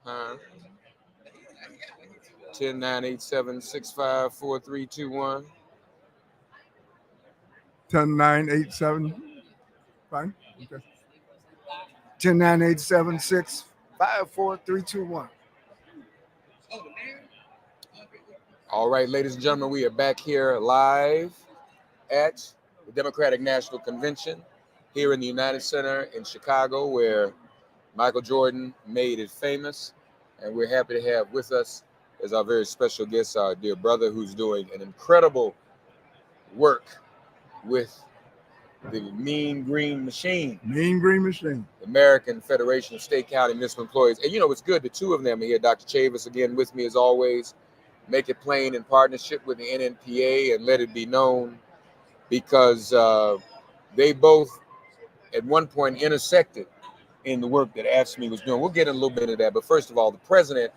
Huh? 10-987-654321. 10-987. Fine. Okay. 10-987-654-321. All right, ladies and gentlemen, we are back here live at the Democratic National Convention here in the United Center in Chicago, where Michael Jordan made it famous. And we're happy to have with us as our very special guest, our dear brother, who's doing an incredible work with the Mean Green Machine. Mean Green Machine. American Federation of State, County, Municipal Employees. And you know, it's good, the two of them are here. Dr. Chavis, again, with me as always. Make it plain in partnership with the NNPA and let it be known, because they both at one point intersected in the work that AFSCME was doing. We'll get in a little bit of that. But first of all, the president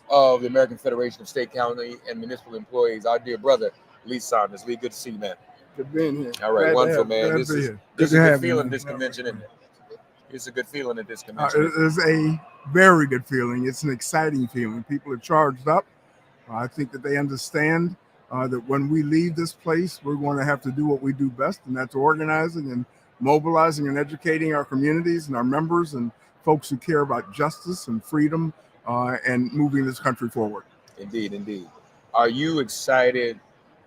of the American Federation of State, County, and Municipal Employees, our dear brother, Lee Saunders. Lee, good to see you, man. Good being here. All right, wonderful, man. This is a good feeling, this convention, isn't it? It's a good feeling at this convention. It is a very good feeling. It's an exciting feeling. People are charged up. I think that they understand that when we leave this place, we're going to have to do what we do best, and that's organizing and mobilizing and educating our communities and our members and folks who care about justice and freedom and moving this country forward. Indeed, indeed. Are you excited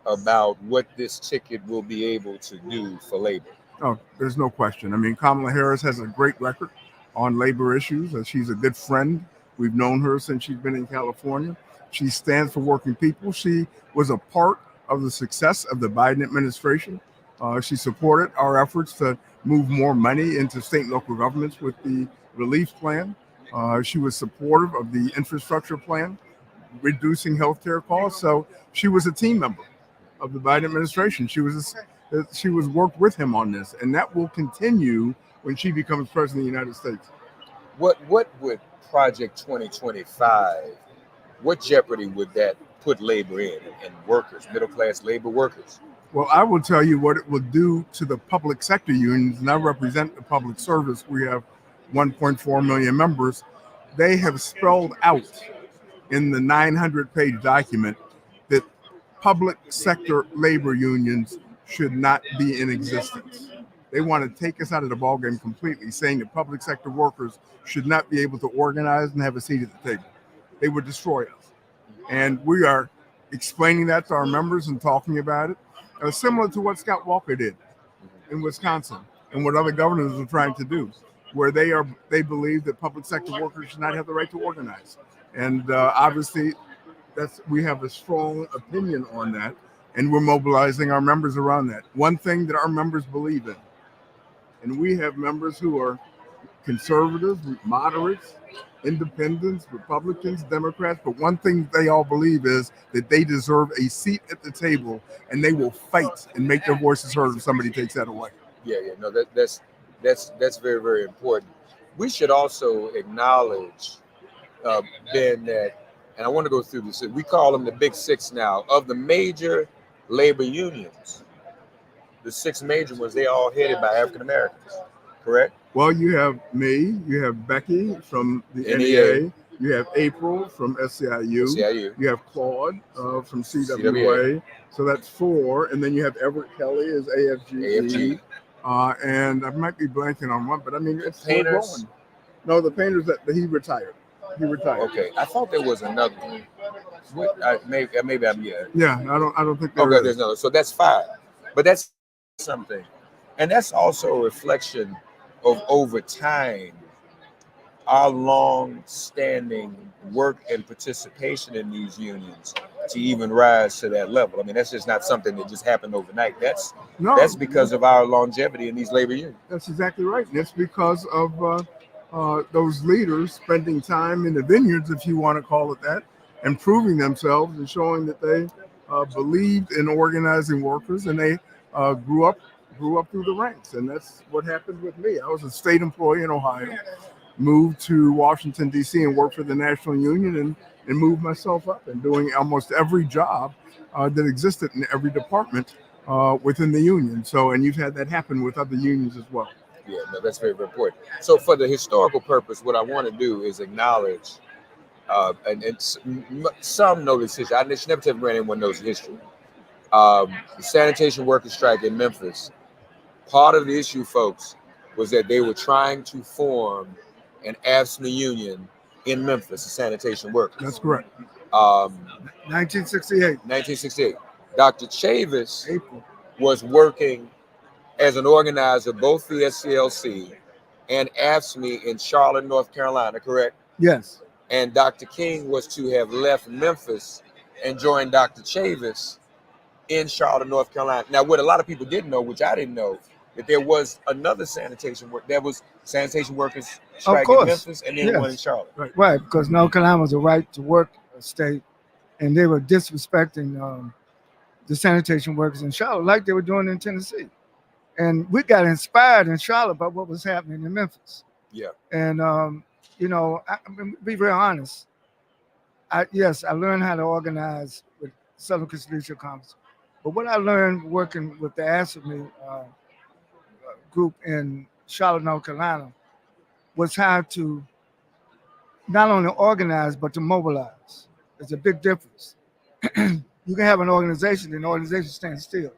about what this ticket will be able to do for labor? Oh, there's no question. I mean, Kamala Harris has a great record on labor issues. She's a good friend. We've known her since she's been in California. She stands for working people. She was a part of the success of the Biden administration. She supported our efforts to move more money into state and local governments with the relief plan. She was supportive of the infrastructure plan, reducing healthcare costs. So she was a team member of the Biden administration. She was worked with him on this, and that will continue when she becomes president of the United States. What would Project 2025? What jeopardy would that put labor in and workers, middle class labor workers? Well, I will tell you what it will do to the public sector unions, and I represent the public service. We have 1.4 million members. They have spelled out in the 900-page document that public sector labor unions should not be in existence. They want to take us out of the ballgame completely, saying that public sector workers should not be able to organize and have a seat at the table. They would destroy us. And we are explaining that to our members and talking about it, similar to what Scott Walker did in Wisconsin and what other governors are trying to do, where they believe that public sector workers should not have the right to organize. And obviously, we have a strong opinion on that, and we're mobilizing our members around that. One thing that our members believe in, and we have members who are conservatives, moderates, independents, Republicans, Democrats, but one thing they all believe is that they deserve a seat at the table, and they will fight and make their voices heard if somebody takes that away. Yeah, no, that's very, very important. We should also acknowledge, Ben, that, and I want to go through this. We call them the Big Six now. Of the major labor unions, the six major ones, they all headed by African Americans, correct? Well, you have me, you have Becky from the NEA, you have April from SEIU, you have Claude from CWA, so that's four, and then you have Everett Kelly as AFG. And I might be blanking on one, but I mean, it's still going. No, the painters that he retired. Okay, I thought there was another one. Maybe I'm Yeah, I don't think there is. There's another. So that's five, but that's something, and that's also a reflection of over time our long-standing work and participation in these unions to even rise to that level. I mean, that's just not something that just happened overnight. That's because of our longevity in these labor unions. That's exactly right. And it's because of those leaders spending time in the vineyards, if you want to call it that, and proving themselves and showing that they believed in organizing workers, and they grew up through the ranks. And that's what happened with me. I was a state employee in Ohio, moved to Washington, D.C. and worked for the National Union and moved myself up and doing almost every job that existed in every department within the union. So, and you've had that happen with other unions as well. Yeah, no, that's very, very important. So for the historical purpose, what I want to do is acknowledge Some know this history. I should never tell anyone knows the history. The sanitation workers strike in Memphis. Part of the issue, folks, was that they were trying to form an AFSCME union in Memphis, the sanitation workers. That's correct. 1968. 1968. Dr. Chavis April. was working as an organizer, both the SCLC and AFSCME in Charlotte, North Carolina, correct? Yes. And Dr. King was to have left Memphis and joined Dr. Chavis in Charlotte, North Carolina. Now, what a lot of people didn't know, which I didn't know, that there was another sanitation work. There was sanitation workers strike in Memphis and then one in Charlotte. Right, because North Carolina was a right to work state, and they were disrespecting the sanitation workers in Charlotte like they were doing in Tennessee. And we got inspired in Charlotte by what was happening in Memphis. Yeah. And, be very honest. I learned how to organize with Southern Christian Leadership Conference. But what I learned working with the AFSCME group in Charlotte, North Carolina, was how to not only organize, but to mobilize. There's a big difference. You can have an organization and the organization stands still.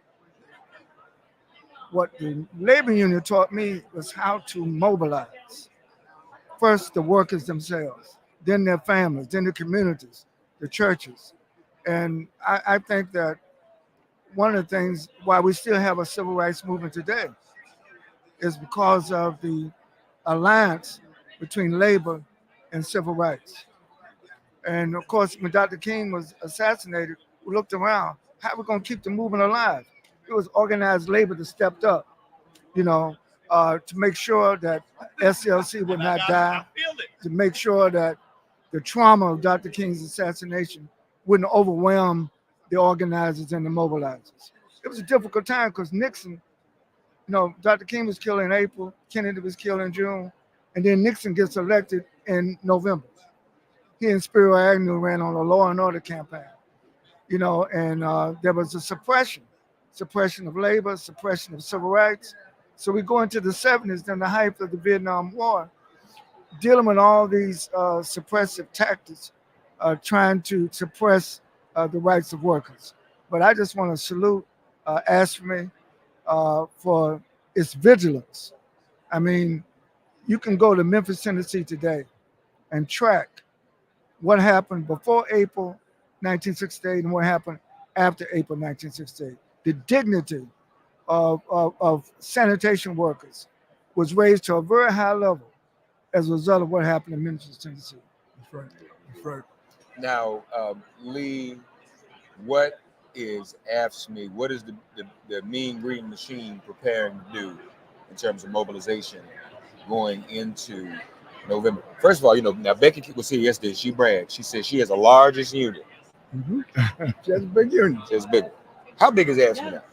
What the labor union taught me was how to mobilize. First, the workers themselves, then their families, then the communities, the churches. And I think that one of the things why we still have a civil rights movement today is because of the alliance between labor and civil rights. And of course, when Dr. King was assassinated, we looked around, how are we going to keep the movement alive? It was organized labor that stepped up, to make sure that SCLC would not die, to make sure that the trauma of Dr. King's assassination wouldn't overwhelm the organizers and the mobilizers. It was a difficult time because Nixon, Dr. King was killed in April, Kennedy was killed in June, and then Nixon gets elected in November. He and Spiro Agnew ran on a law and order campaign, and there was a suppression of labor, suppression of civil rights. So we go into the 70s, then the height of the Vietnam War, dealing with all these suppressive tactics, trying to suppress the rights of workers. But I just want to salute AFSCME for its vigilance. I mean, you can go to Memphis, Tennessee today and track what happened before April 1968 and what happened after April 1968. The dignity of sanitation workers was raised to a very high level as a result of what happened in Memphis, Tennessee. That's right. That's right. Now, Lee, what is AFSCME? What is the Mean Green Machine preparing to do in terms of mobilization going into November? First of all, now Becky was here yesterday. She bragged. She said she has the largest unit. Mm-hmm. She has a big unit. She has bigger. How big is AFSCME now?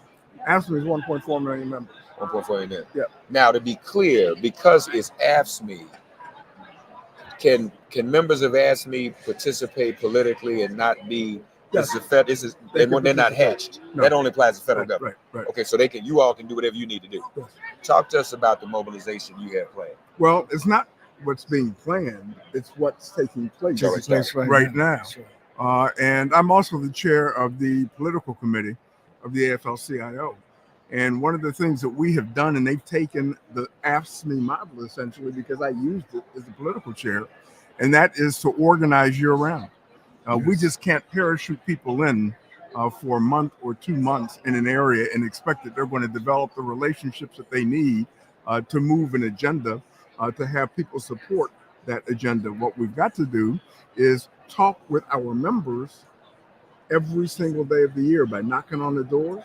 AFSCME is 1.4 million members. 1.4 million. Yeah. Now, to be clear, because it's AFSCME, can members of AFSCME participate politically and not be? Yes. They're not hatched. No. That only applies to federal government. Right. Okay, so you all can do whatever you need to do. Yes. Talk to us about the mobilization you have planned. Well, it's not what's being planned; it's what's taking place right now. Sure. And I'm also the chair of the political committee of the AFL-CIO. And one of the things that we have done, and they've taken the AFSCME model essentially because I used it as the political chair, and that is to organize year round. We just can't parachute people in for a month or 2 months in an area and expect that they're going to develop the relationships that they need to move an agenda, to have people support that agenda. What we've got to do is talk with our members every single day of the year by knocking on the doors,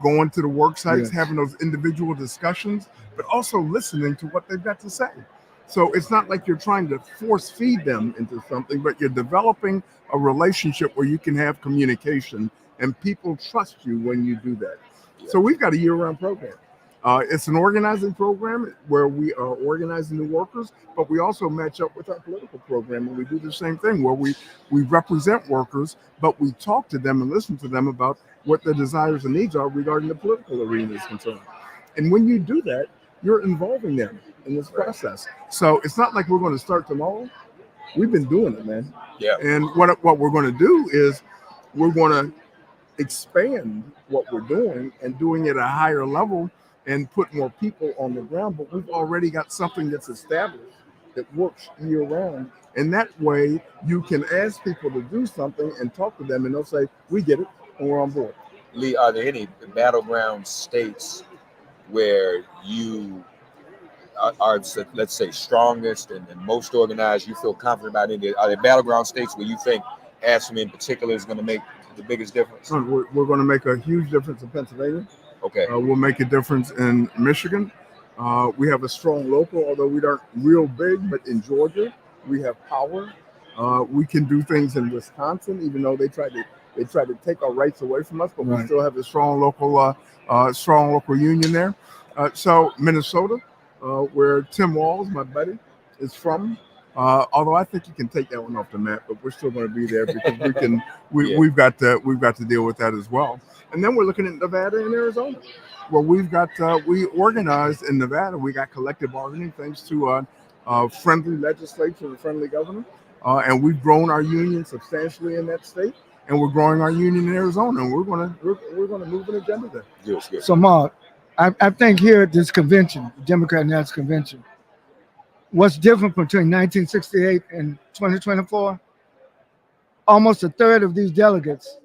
going to the work sites, having those individual discussions, but also listening to what they've got to say. So it's not like you're trying to force feed them into something, but you're developing a relationship where you can have communication and people trust you when you do that. Yeah. So we've got a year-round program. It's an organizing program where we are organizing the workers, but we also match up with our political program, and we do the same thing where we represent workers, but we talk to them and listen to them about what their desires and needs are regarding the political arena is concerned. And when you do that, you're involving them in this process. So it's not like we're going to start tomorrow. We've been doing it, man. Yeah. And what we're going to do is we're going to expand what we're doing and doing it at a higher level and put more people on the ground. But we've already got something that's established that works year round. And that way you can ask people to do something and talk to them and they'll say, we get it and we're on board. Lee, are there any battleground states where you are, let's say, strongest and most organized, you feel confident about it? Are there battleground states where you think AFSCME in particular is going to make the biggest difference? We're going to make a huge difference in Pennsylvania. Okay. We'll make a difference in Michigan. We have a strong local, although we aren't real big, but in Georgia, we have power. We can do things in Wisconsin, even though they tried to take our rights away from us, but we still have a strong local union there. So Minnesota, where Tim Walz, my buddy, is from. Although I think you can take that one off the map, but we're still going to be there because we've got to deal with that as well. And then we're looking at Nevada and Arizona, where we organized in Nevada. We got collective bargaining thanks to friendly legislature and friendly governor, and we've grown our union substantially in that state, and we're growing our union in Arizona, and we're going to move an agenda there. Good. So, Mark, I think here at this convention, the Democrat National Convention, what's different between 1968 and 2024? Almost a third of these delegates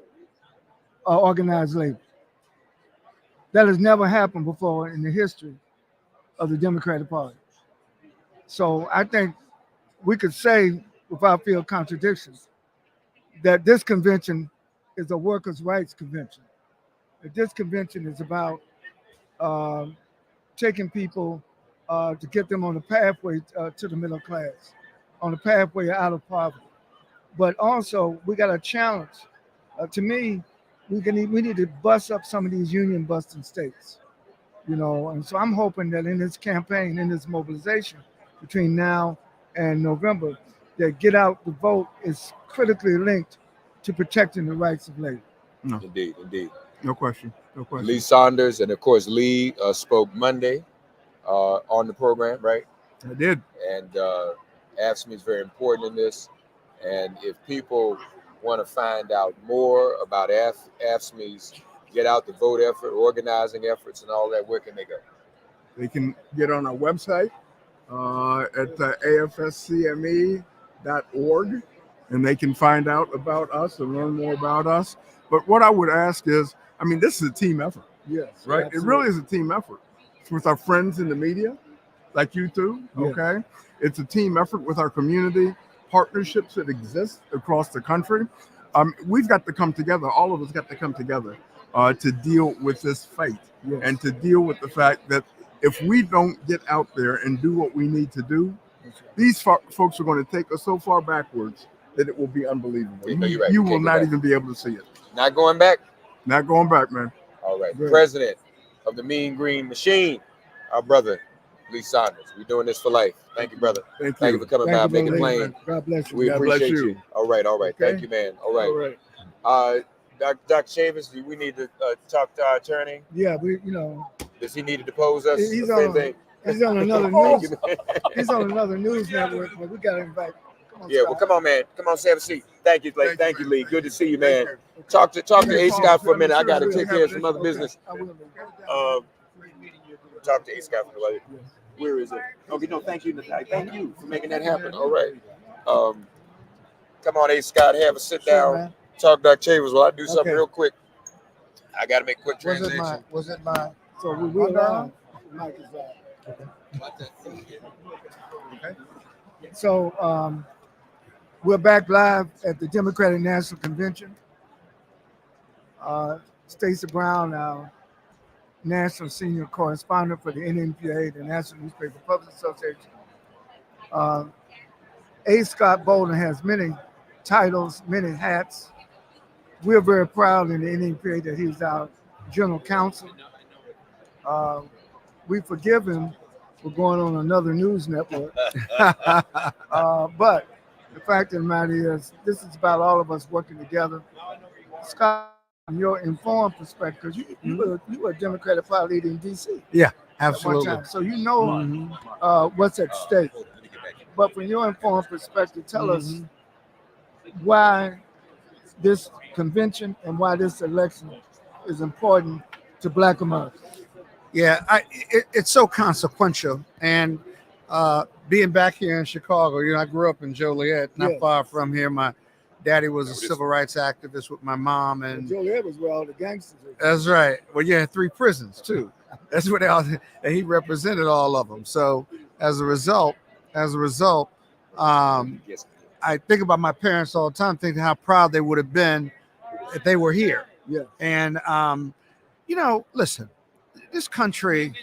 are organized labor. That has never happened before in the history of the Democratic Party. So I think we could say, without fear of contradictions, that this convention is a workers' rights convention. That this convention is about taking people to get them on the pathway to the middle class, on the pathway out of poverty. But also, we got a challenge. To me, we need to bust up some of these union busting states, and so I'm hoping that in this campaign, in this mobilization between now and November, that get out the vote is critically linked to protecting the rights of labor. No. Indeed. No question. Lee Saunders, and of course, Lee spoke Monday on the program, right? I did. And AFSCME is very important in this. And if people want to find out more about AFSCME's get out the vote effort, organizing efforts, and all that, where can they go? They can get on our website at afscme.org, and they can find out about us and learn more about us. But what I would ask is, this is a team effort. Yes. Right? Absolutely. It really is a team effort. It's with our friends in the media, like you two, okay? It's a team effort with our community, partnerships that exist across the country. We've got to come together. All of us got to come together to deal with this fight and to deal with the fact that if we don't get out there and do what we need to do, these folks are going to take us so far backwards that it will be unbelievable. You're right. You will not even be able to see it. Not going back? Not going back, man. All right. Good. President of the Mean Green Machine, our brother, Lee Saunders. We're doing this for life. Thank you, brother. Thank Thank you you for coming by, making it plain. God bless you. We God bless appreciate you. you. All right. Okay. Thank you, man. All right. Dr. Chavis, do we need to talk to our attorney? Yeah, Does he need to depose us? He's The same on- thing? he's on another Thank news. you, man. He's on another news network, but we got to invite. Come on, Yeah, well, Scott. come on, man. Come on, have a seat. Thank you, Lee. Thank you, man. Lee. Thank Good you. to see you, Thank man. you. Talk to A. Scott for a minute. I got to take care of some other Okay, business. I will. Talk to A. Scott for a minute. Where is it? Okay, no, thank you. Thank you for making that happen. All right. Come on, A. Scott. Have a sit Sure, down. man. Talk Dr. Chavez while I do something Okay. real quick. I got to make a quick Was it transition. mine? So we will live. The mic is live. So we're back live at the Democratic National Convention. Stacey Brown, our national senior correspondent for the NNPA, the National Newspaper Public Association. A. Scott Bolden has many titles, many hats. We're very proud in the NNPA that he's our general counsel. We forgive him for going on another news network. But the fact of the matter is, this is about all of us working together. Scott, from your informed perspective, you were a Democratic Party leader in D.C. Yeah, at one absolutely. time. So you know what's at stake. But from your informed perspective, tell us Mhm. why this convention and why this election is important to Black America. Yeah, it's so consequential. And being back here in Chicago, I grew up in Joliet, not Yeah. far from here. My daddy was a civil rights activist with my mom, and Joliet was where all the gangsters are. that's right. Well, yeah, 3 prisons too. That's what they all, and he represented all of them. So as a result, um, I think about my parents all the time, thinking how proud they would have been if they were here. Yeah. And listen, this country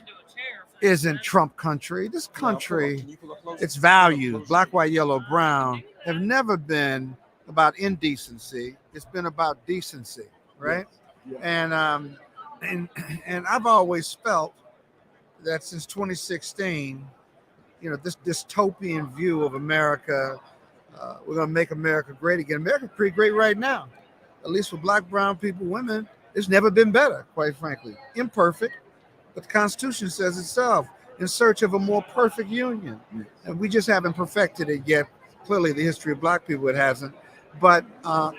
isn't Trump country. This country, its values, black, white, yellow, brown, have never been about indecency. It's been about decency, right? Yeah. And I've always felt that since 2016, this dystopian view of America, we're gonna make America great again. America's pretty great right now, at least for black, brown people, women. It's never been better, quite frankly. Imperfect, but the Constitution says itself, in search of a more perfect union. And we just haven't perfected it yet. Clearly, the history of black people, it hasn't. But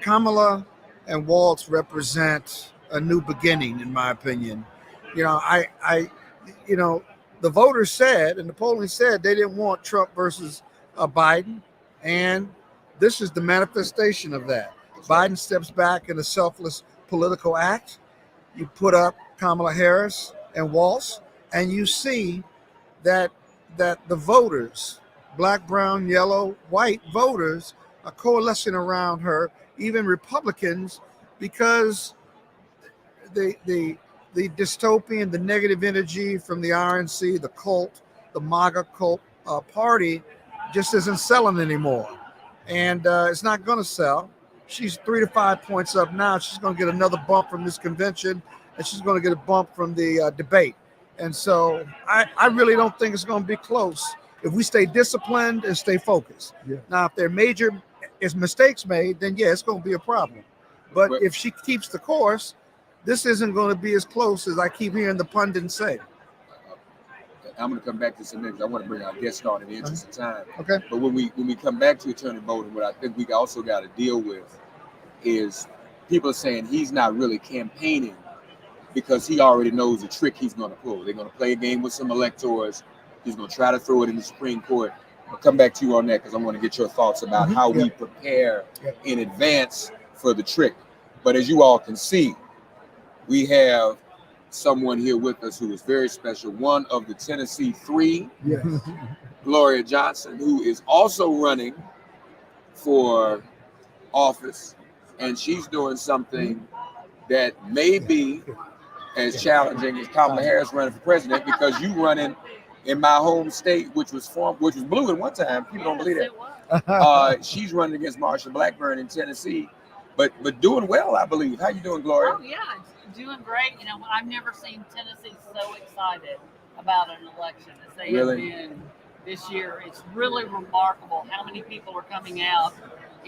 Kamala and Waltz represent a new beginning, in my opinion. The voters said, and the polling said, they didn't want Trump versus Biden. And this is the manifestation of that. Biden steps back in a selfless political act. You put up Kamala Harris and Waltz, and you see that the voters, black, brown, yellow, white voters, are coalescing around her, even Republicans, because the dystopian, the negative energy from the RNC, the cult, the MAGA cult party just isn't selling anymore. And it's not going to sell. She's 3 to 5 points up now. She's going to get another bump from this convention, and she's going to get a bump from the debate. And so I really don't think it's going to be close if we stay disciplined and stay focused. Yeah. Now, if there are mistakes made, then yeah, it's going to be a problem. But if she keeps the course, this isn't going to be as close as I keep hearing the pundits say. I'm going to come back to some things. I want to bring our guest on in the interest of time. Okay. But when we come back to Attorney Bolden, what I think we also got to deal with is people are saying he's not really campaigning because he already knows the trick he's going to pull. They're going to play a game with some electors. He's going to try to throw it in the Supreme Court. I'll come back to you on that because I want to get your thoughts about how we prepare in advance for the trick. But as you all can see, we have someone here with us who is very special, one of the Tennessee 3, Yes. Gloria Johnson, who is also running for office, and she's doing something that may be as challenging as Kamala Harris running for president, because you running in my home state, which was blue at one time. People don't believe that. She's running against Marsha Blackburn in Tennessee, but doing well, I believe. How you doing, Gloria? Oh yeah, doing great. I've never seen Tennessee so excited about an election as they have been this year. It's really remarkable how many people are coming out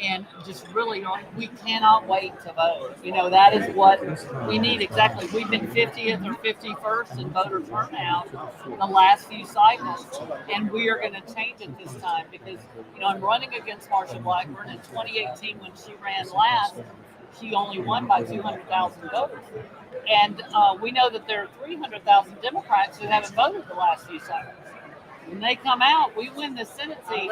and just really, we cannot wait to vote. That is what we need exactly. We've been 50th or 51st in voter turnout in the last few cycles, and we are going to change it this time because, I'm running against Marsha Blackburn in 2018 when she ran last. She only won by 200,000 voters. And we know that there are 300,000 Democrats who haven't voted the last few cycles. When they come out, we win the Senate seat,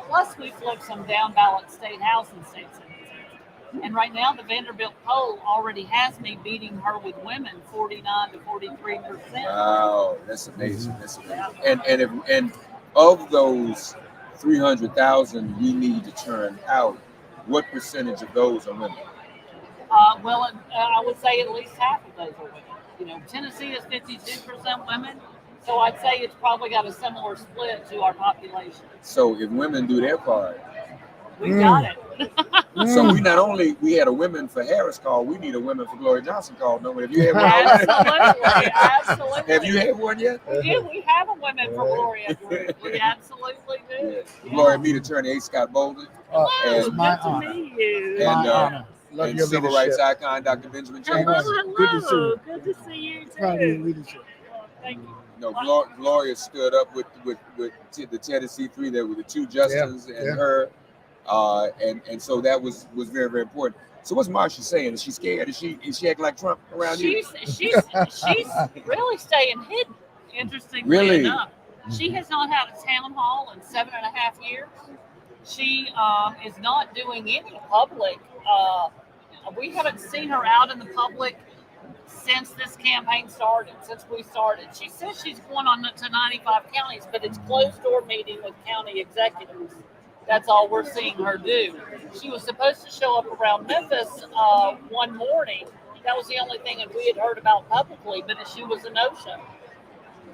plus we flip some down-ballot state House and state Senate seats. And right now, the Vanderbilt poll already has me beating her with women 49 to 43%. Wow, that's amazing. That's amazing. And of those 300,000 we need to turn out, what percentage of those are women? I would say at least half of those are women. Tennessee is 52% women, so I'd say it's probably got a similar split to our population. So if women do their part, we got it. So we had a women for Harris call, we need a women for Gloria Johnson call. No, have you had one? Absolutely. Have you had one yet? Yeah, we have a women for Gloria group. We absolutely do. Yeah. Gloria, meet Attorney A. Scott Bolden. Hello, and, good to meet you. And civil rights icon, Dr. Benjamin Chambers. Hello. Good to see you. Good to see you too. Proud of your leadership. Thank you. No, Gloria stood up with the Tennessee three. There were the two Justins and her, and so that was very, very important. So what's Marsha saying? Is she scared? Is she acting like Trump around here? She's really staying hidden. Interestingly enough, she has not had a town hall in 7.5 years. She is not doing any public. We haven't seen her out in the public since this campaign started, since we started. She says she's going on to 95 counties, but it's closed door meeting with county executives. That's all we're seeing her do. She was supposed to show up around Memphis one morning. That was the only thing that we had heard about publicly, but she was a no-show.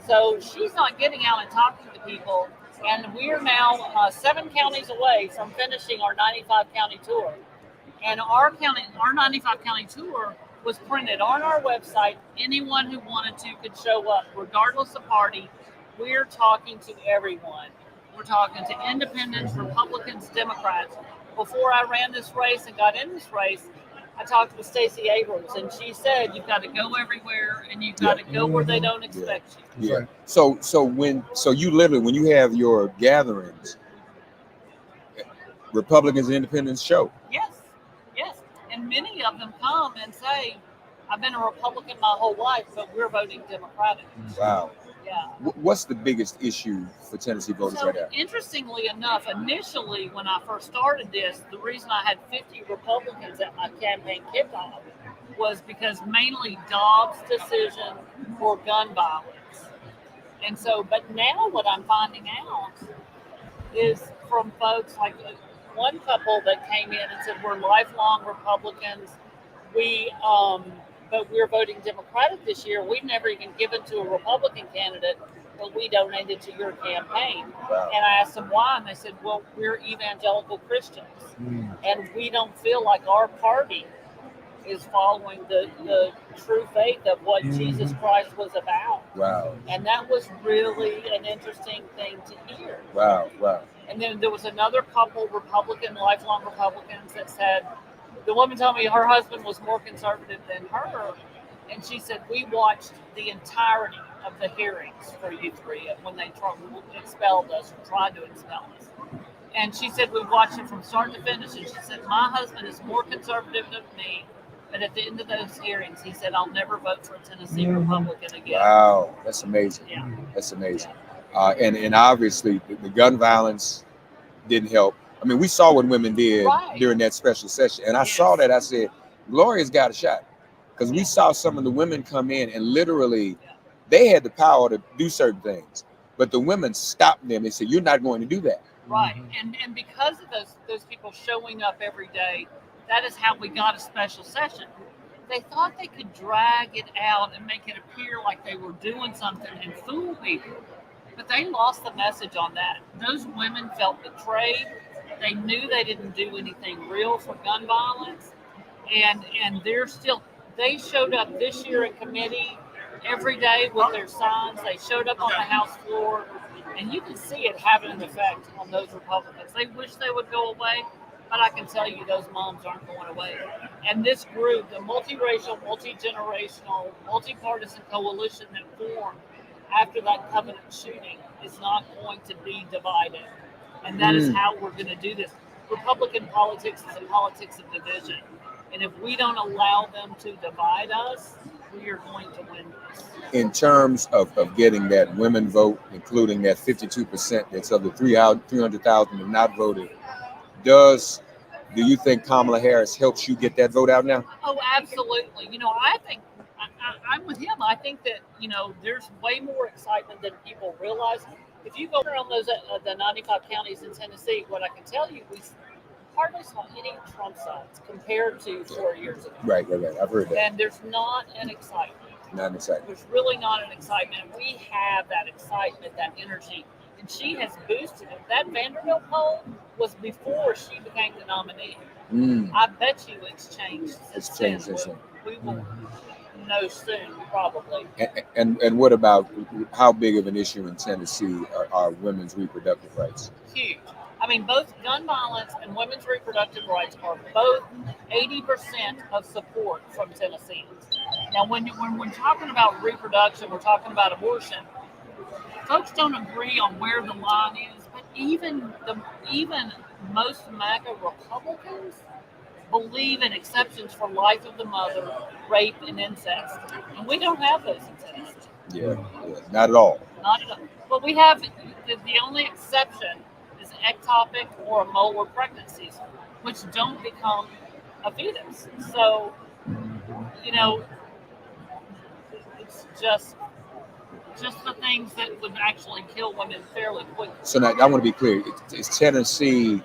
So she's not getting out and talking to people. And we are now 7 counties away from finishing our 95 county tour. And our 95 county tour was printed on our website. Anyone who wanted to could show up, regardless of party. We're talking to everyone. We're talking to independents, Republicans, Democrats. Before I ran this race and got in this race, I talked with Stacey Abrams, and she said you've got to go everywhere and you've got to go where they don't expect you. Yeah. So you literally, when you have your gatherings, Republicans and independents show. Yes. And many of them come and say, I've been a Republican my whole life, but we're voting Democratic. Wow. Yeah. What's the biggest issue for Tennessee voters right now? Interestingly enough, initially when I first started this, the reason I had 50 Republicans at my campaign kickoff was because mainly Dobbs' decision for gun violence. And so, but now what I'm finding out is from folks like one couple that came in and said, we're lifelong Republicans. But we're voting Democratic this year. We've never even given to a Republican candidate, but we donated to your campaign. Wow. And I asked them why, and they said, well, we're evangelical Christians. And we don't feel like our party is following the true faith of what Jesus Christ was about. Wow. And that was really an interesting thing to hear. Wow. And then there was another couple, lifelong Republicans, that said, the woman told me her husband was more conservative than her. And she said, we watched the entirety of the hearings for you three when they expelled us or tried to expel us. And she said, we watched it from start to finish. And she said, my husband is more conservative than me. But at the end of those hearings, he said, I'll never vote for a Tennessee Republican again. Wow. That's amazing. Yeah. That's amazing. And obviously the gun violence didn't help. I mean, we saw what women did during that special session. And I saw that. I said, Gloria's got a shot. Because we saw some of the women come in and literally they had the power to do certain things. But the women stopped them. They said, you're not going to do that. Right. And because of those people showing up every day, that is how we got a special session. They thought they could drag it out and make it appear like they were doing something and fool people. But they lost the message on that. Those women felt betrayed. They knew they didn't do anything real for gun violence. And they showed up this year in committee every day with their signs. They showed up on the House floor. And you can see it having an effect on those Republicans. They wish they would go away, but I can tell you those moms aren't going away. And this group, the multiracial, multi-generational, multi-partisan coalition that formed after that Covenant shooting is not going to be divided. And that is how we're going to do this. Republican politics is a politics of division. And if we don't allow them to divide us, we are going to win this. In terms of getting that women vote, including that 52% that's of the 300,000 that not voted, do you think Kamala Harris helps you get that vote out now? Oh, absolutely. I think I'm with him. I think that, there's way more excitement than people realize. If you go around the 95 counties in Tennessee, what I can tell you, we hardly saw any Trump signs compared to 4 years ago. Right. I've heard that. And there's not an excitement. Not an excitement. There's really not an excitement. We have that excitement, that energy, and she has boosted it. That Vanderbilt poll was before she became the nominee. I bet you it's changed. It's changed since then. We will know soon, probably. And what about how big of an issue in Tennessee are women's reproductive rights? Huge. I mean, both gun violence and women's reproductive rights are both 80% of support from Tennesseans. Now, when we're talking about reproduction, we're talking about abortion, folks don't agree on where the line is, but even most MAGA Republicans believe in exceptions for life of the mother, rape, and incest, and we don't have those in Tennessee. Yeah, not at all. Not at all. But we have the only exception is ectopic or molar pregnancies, which don't become a fetus. So, you know, it's just the things that would actually kill women fairly quickly. So now I want to be clear. Is Tennessee?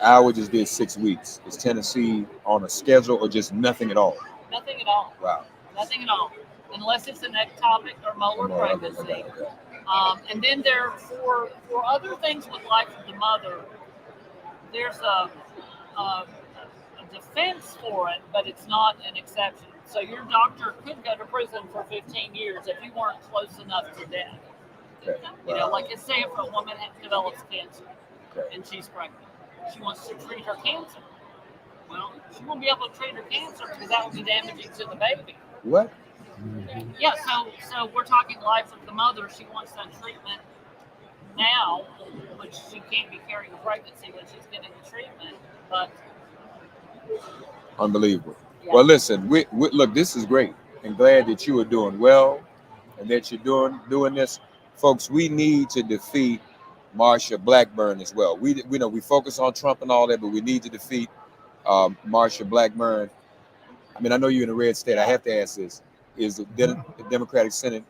Iowa just did 6 weeks. Is Tennessee on a schedule or just nothing at all? Nothing at all. Wow. Nothing at all, unless it's an ectopic or molar pregnancy. Okay. And then there for other things with life of the mother, there's a defense for it, but it's not an exception. So your doctor could go to prison for 15 years if you weren't close enough to death. Okay. You know, like say if a woman develops cancer Okay. and she's pregnant, she wants to treat her cancer. Well, she won't be able to treat her cancer because that would be damaging to the baby. What? Yeah, so we're talking life of the mother. She wants that treatment now, which she can't be carrying a pregnancy when she's getting the treatment. But Unbelievable. yeah. Well, listen, we look, this is great, and glad that you are doing well, and that you're doing this, folks. We need to defeat Marsha Blackburn as well. We know we focus on Trump and all that, but we need to defeat Marsha Blackburn. I mean, I know you're in a red state. I have to ask this: is the Democratic Senate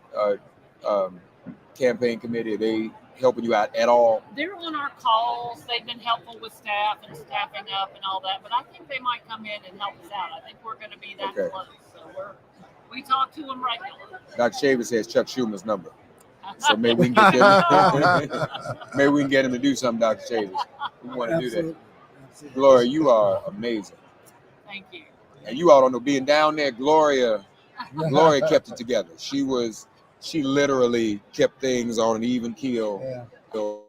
campaign committee, are they helping you out at all? They're on our calls. They've been helpful with staff and staffing up and all that. But I think they might come in and help us out. I think we're going to be that Okay. close. So we talk to them regularly. Dr. Chavis has Chuck Schumer's number, so maybe we can get him. Maybe we can get him to do something, Dr. Chavis. We want to do that. Gloria, you are amazing, Thank you. and you all don't know, being down there, Gloria kept it together. She literally kept things on an even keel. Yeah. So